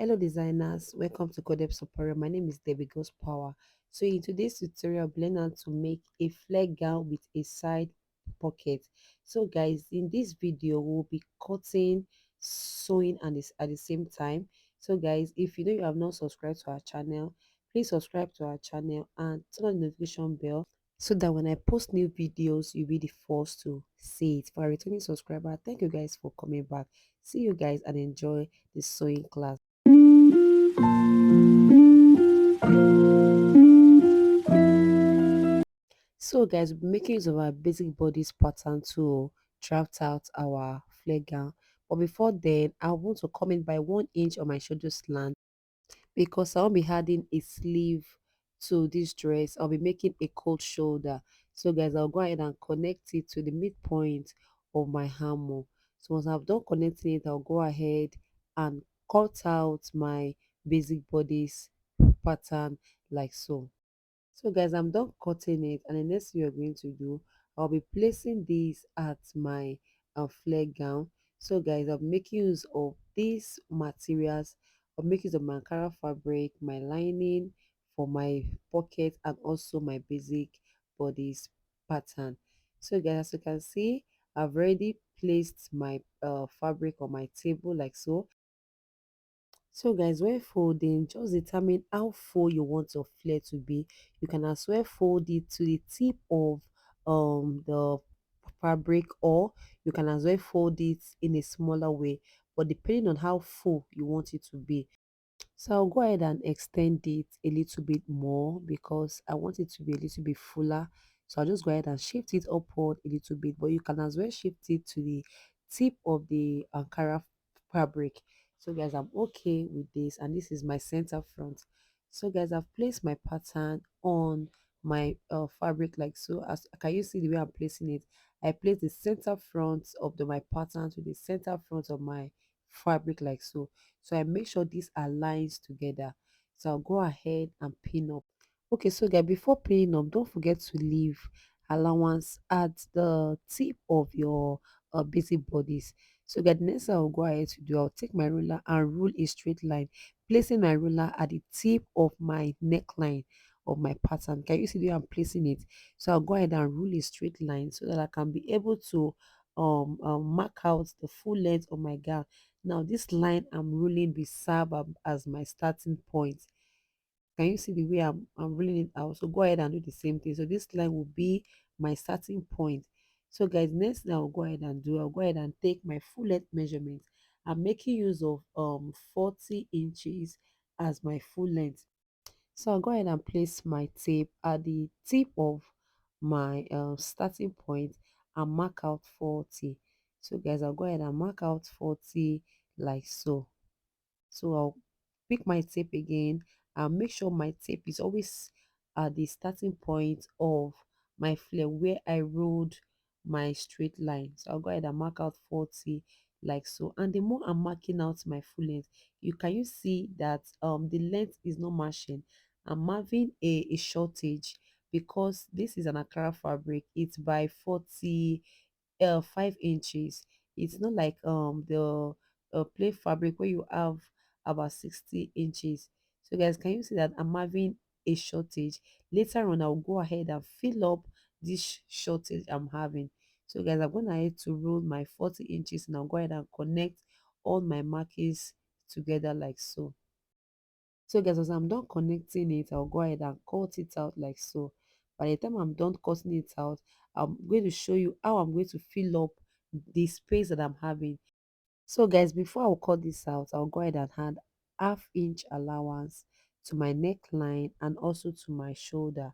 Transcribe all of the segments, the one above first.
Hello designers, welcome to Codep Superior. My name is Debbie Ghost Power. So in today's tutorial, I'll learn how to make a flare gown with a side pocket. So guys, in this video, we'll be cutting, sewing and this at the same time. So guys, if you know you have not subscribed to our channel, please subscribe to our channel and turn on the notification bell so that when I post new videos, you'll be the first to see it. For a returning subscriber, thank you guys for coming back. See you guys and enjoy the sewing class. So guys, we'll be making use of our basic bodice pattern to draft out our flare gown. But before then, I want to come in by 1 inch on my shoulder slant because I won't be adding a sleeve to this dress. I'll be making a cold shoulder. So guys, I'll go ahead and connect it to the midpoint of my hammer. So once I've done connecting it, I'll go ahead and cut out my basic bodice pattern like so. So guys, I'm done cutting it, and the next thing you're going to do, I'll be placing these at my flare gown. So guys, I'm making use of these materials. I'll make use of my Ankara fabric, my lining for my pocket, and also my basic bodice pattern. So guys, as you can see, I've already placed my fabric on my table like so. So guys, when folding, just determine how full you want your flare to be. You can as well fold it to the tip of the fabric, or you can as well fold it in a smaller way, but depending on how full you want it to be. So I'll go ahead and extend it a little bit more because I want it to be a little bit fuller. So I'll just go ahead and shift it upward a little bit, but you can as well shift it to the tip of the Ankara fabric. So guys, I'm okay with this, and this is my center front. So guys, I've placed my pattern on my fabric like so. As can you see the way I'm placing it? I place the center front of my pattern to the center front of my fabric like so. So I make sure this aligns together. So I'll go ahead and pin up. Okay, so guys, before pinning up, don't forget to leave allowance at the tip of your busy bodies. So guys, the next thing I'll go ahead to do, I'll take my ruler and rule a straight line, placing my ruler at the tip of my neckline of my pattern. Can you see the way I'm placing it? So I'll go ahead and rule a straight line so that I can be able to mark out the full length of my gown. Now this line I'm ruling will serve as my starting point. Can you see the way I'm ruling it out? So go ahead and do the same thing. So this line will be my starting point. So guys, next thing I'll go ahead and do, I'll go ahead and take my full length measurement. I'm making use of 40 inches as my full length. So I'll go ahead and place my tape at the tip of my starting point and mark out 40. So guys, I'll go ahead and mark out 40 like so. So I'll pick my tape again and make sure my tape is always at the starting point of my flare where I rolled my straight line. So I'll go ahead and mark out 40 like so. And the more I'm marking out my full length, you see that the length is not matching. I'm having a shortage because this is an Akara fabric. It's by 5 inches. It's not like the play fabric where you have about 60 inches. So guys, can you see that I'm having a shortage? Later on, I'll go ahead and fill up this shortage I'm having. So guys, I'm gonna head to roll my 40 inches, and I'll go ahead and connect all my markings together like so. So guys, as I'm done connecting it, I'll go ahead and cut it out like so. By the time I'm done cutting it out, I'm going to show you how I'm going to fill up the space that I'm having. So guys, before I'll cut this out, I'll go ahead and add half-inch allowance to my neckline and also to my shoulder.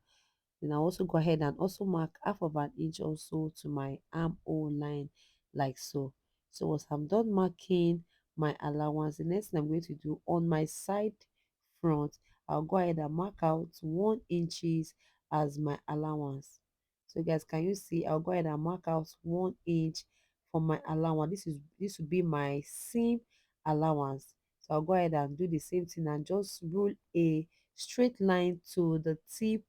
Then I'll also go ahead and also mark half of an inch also to my armhole line like so. So once I'm done marking my allowance, the next thing I'm going to do on my side front, I'll go ahead and mark out 1 inches as my allowance. So guys, can you see? I'll go ahead and mark out 1 inch for my allowance. This will be my seam allowance. So I'll go ahead and do the same thing and just rule a straight line to the tip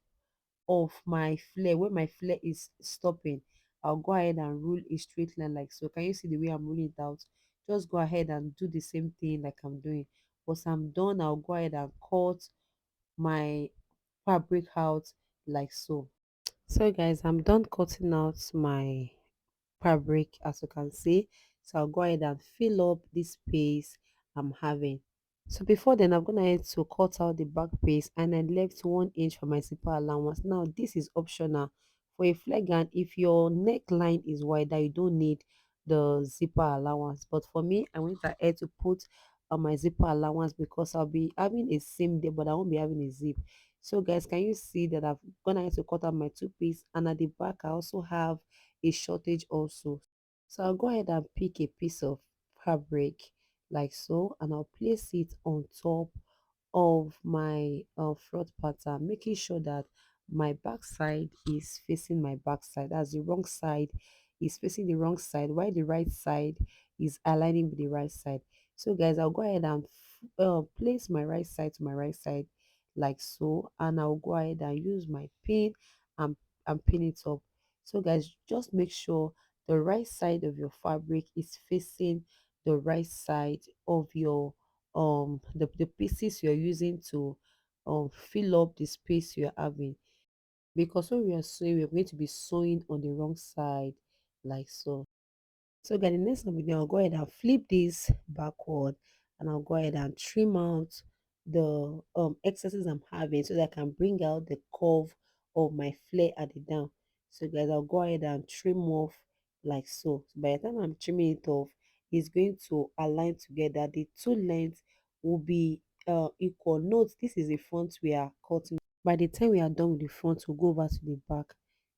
of my flare where my flare is stopping. I'll go ahead and rule a straight line like so. Can you see the way I'm ruling it out? Just go ahead and do the same thing like I'm doing. Once I'm done, I'll go ahead and cut my fabric out like so. So guys, I'm done cutting out my fabric as you can see. So I'll go ahead and fill up this space I'm having. So before then, I'm gonna head to cut out the back piece and I left 1 inch for my zipper allowance. Now this is optional for a flegan. If your neckline is wider, you don't need the zipper allowance. But for me, I went ahead to put on my zipper allowance because I'll be having a seam there, but I won't be having a zip. So guys, can you see that I've gone ahead to cut out my two piece, and at the back I also have a shortage also. So I'll go ahead and pick a piece of fabric like so, and I'll place it on top of my front pattern, making sure that my back side is facing my back side, as the wrong side is facing the wrong side, while the right side is aligning with the right side. So guys, I'll go ahead and place my right side to my right side like so, and I'll go ahead and use my pin and, and pin it up. So guys, just make sure the right side of your fabric is facing the right side of your the pieces you're using to fill up the space you're having, because when we are sewing, we're going to be sewing on the wrong side like so. So guys, the next video, I'll go ahead and flip this backward, and I'll go ahead and trim out the excesses I'm having so that I can bring out the curve of my flare at the down. So guys, I'll go ahead and trim off like so. So by the time I'm trimming it off, it's going to align together. The two lengths will be equal. Note this is the front we are cutting. By the time we are done with the front, we'll go over to the back.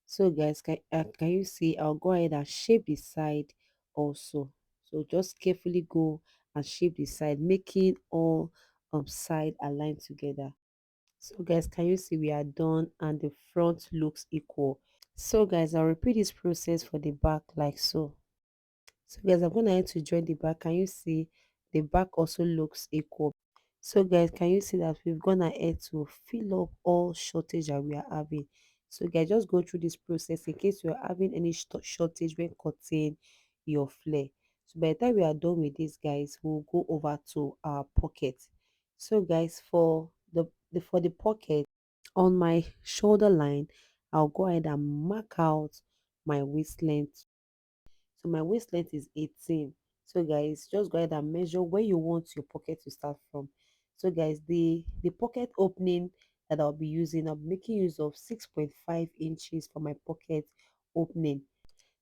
So guys, can you see, I'll go ahead and shape the side also. So just carefully go and shape the side, making all side align together. So guys, can you see we are done and the front looks equal. So guys, I'll repeat this process for the back like so. So guys, I'm gonna head to join the back. Can you see the back also looks equal? So guys, can you see that we've gone ahead to fill up all shortage that we are having? So guys, just go through this process in case you are having any shortage when cutting your flare. So by the time we are done with this, guys, we'll go over to our pocket. So guys, for the pocket on my shoulder line, I'll go ahead and mark out my waist length. So my waist length is 18. So guys, just go ahead and measure where you want your pocket to start from. So guys, the pocket opening that I'll be using, I'm making use of 6.5 inches for my pocket opening.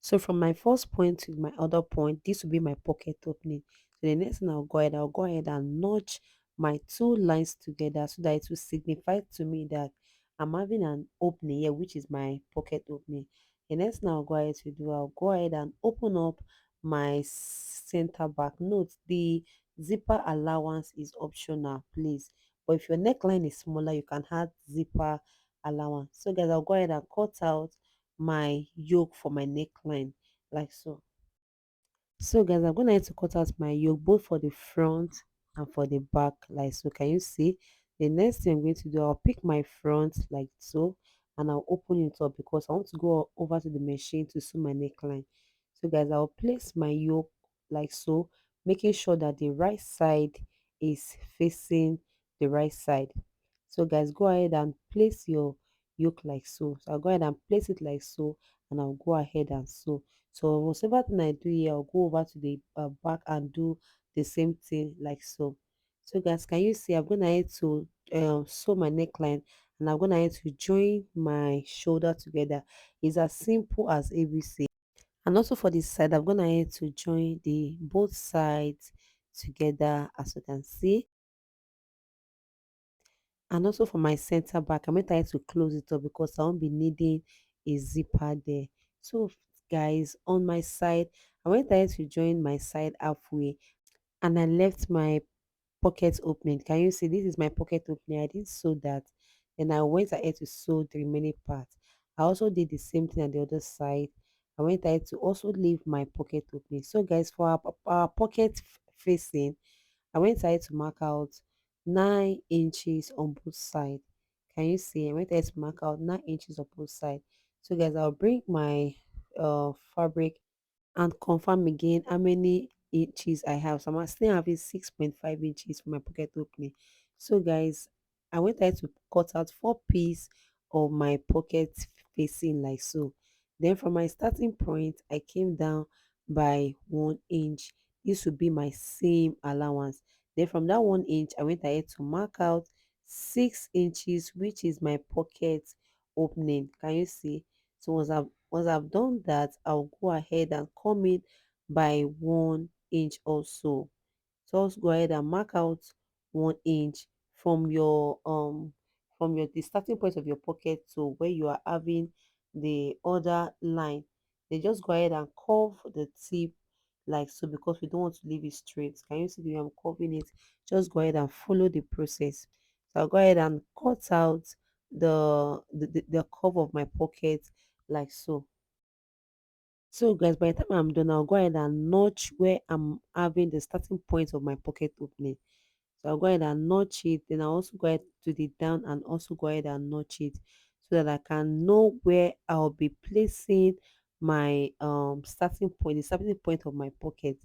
So from my first point to my other point, this will be my pocket opening. So the next thing I'll go ahead and notch my two lines together so that it will signify to me that I'm having an opening here, which is my pocket opening. The next thing I'll go ahead to do, I'll go ahead and open up my center back. Note the zipper allowance is optional, please. But if your neckline is smaller, you can add zipper allowance. So guys, I'll go ahead and cut out my yoke for my neckline like so. So guys, I'm gonna have to cut out my yoke both for the front and for the back like so. Can you see? The next thing I'm going to do, I'll pick my front like so, and I'll open it up because I want to go over to the machine to sew my neckline. So guys, I'll place my yoke like so, making sure that the right side is facing the right side. So guys, go ahead and place your yoke like so. So I'll go ahead and place it like so, and I'll go ahead and sew. So whatever thing I do here, I'll go over to the back and do the same thing like so. So guys, can you see I'm gonna have to sew my neckline, and I'm gonna have to join my shoulder together. It's as simple as ABC. And also for this side, I'm gonna have to join the both sides together as you can see. And also for my center back, I'm going to try to close it up because I won't be needing a zipper there. So guys, on my side, I went ahead to join my side halfway, and I left my pocket opening. Can you see this is my pocket opening? I didn't sew that. Then I went ahead to sew the remaining part. I also did the same thing on the other side. I went ahead to also leave my pocket opening. So guys, for our pocket facing, I went ahead to mark out 9 inches on both sides. Can you see? I went ahead to mark out 9 inches on both sides. So guys, I'll bring my fabric and confirm again how many inches I have. So I'm still having 6.5 inches for my pocket opening. So guys, I went ahead to cut out 4 pieces of my pocket facing like so. Then from my starting point, I came down by 1 inch. This would be my seam allowance. Then from that 1 inch, I went ahead to mark out 6 inches, which is my pocket opening. Can you see? So once I've done that, I'll go ahead and come in by 1 inch also. So also go ahead and mark out 1 inch from your the starting point of your pocket to where you are having the other line. Then just go ahead and curve the tip like so, because we don't want to leave it straight. Can you see the way I'm curving it? Just go ahead and follow the process. So I'll go ahead and cut out the curve of my pocket like so. So guys, by the time I'm done, I'll go ahead and notch where I'm having the starting point of my pocket opening. So I'll go ahead and notch it. Then I'll also go ahead to the down and also go ahead and notch it so that I can know where I'll be placing my starting point, the starting point of my pocket.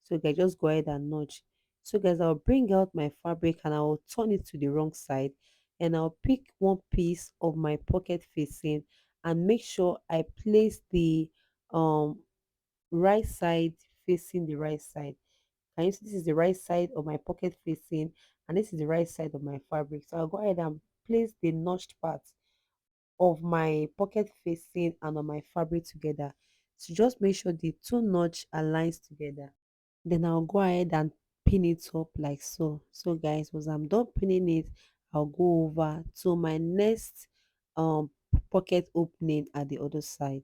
So guys, just go ahead and notch. So guys, I'll bring out my fabric and I'll turn it to the wrong side, and I'll pick one piece of my pocket facing and make sure I place the um right side facing the right side. Can you see this is the right side of my pocket facing, and this is the right side of my fabric? So I'll go ahead and place the notched part of my pocket facing and on my fabric together. So just make sure the two notch aligns together. Then I'll go ahead and pin it up like so. So guys, once I'm done pinning it, I'll go over to my next um pocket opening at the other side.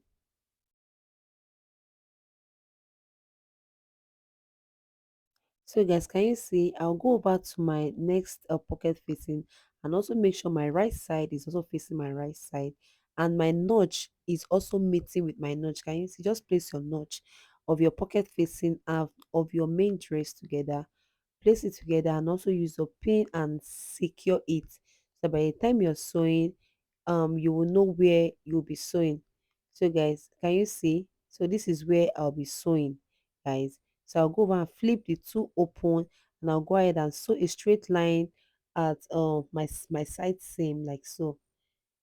So guys, can you see? I'll go over to my next pocket facing and also make sure my right side is also facing my right side, and my notch is also meeting with my notch. Can you see? Just place your notch of your pocket facing of your main dress together, place it together, and also use your pin and secure it. So by the time you're sewing, you will know where you'll be sewing. So guys, can you see? So this is where I'll be sewing, guys. So I'll go over and flip the two open, and I'll go ahead and sew a straight line at my side seam like so.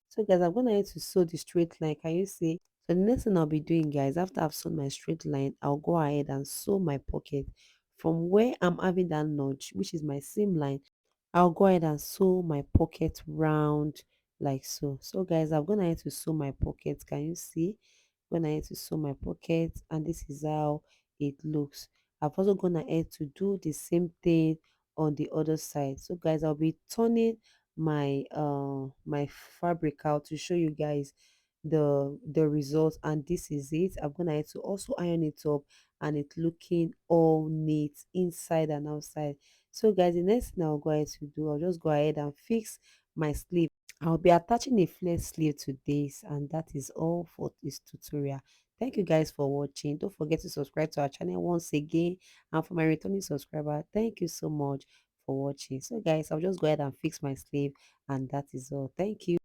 So guys, I'm gonna need to sew the straight line. Can you see? So the next thing I'll be doing, guys, after I've sewn my straight line, I'll go ahead and sew my pocket from where I'm having that notch, which is my seam line. I'll go ahead and sew my pocket round like so. So guys, I'm gonna need to sew my pocket. Can you see? When I need to sew my pocket, and this is how it looks. I've also gone ahead to do the same thing on the other side. So guys, I'll be turning my fabric out to show you guys the results, and this is it. I'm gonna have to also iron it up, and it's looking all neat inside and outside. So guys, the next thing I'll go ahead to do, I'll just go ahead and fix my sleeve. I'll be attaching a flare sleeve to this, and that is all for this tutorial. Thank you guys for watching. Don't forget to subscribe to our channel once again, and for my returning subscriber, thank you so much for watching. So guys, I'll just go ahead and fix my sleeve, and that is all. Thank you.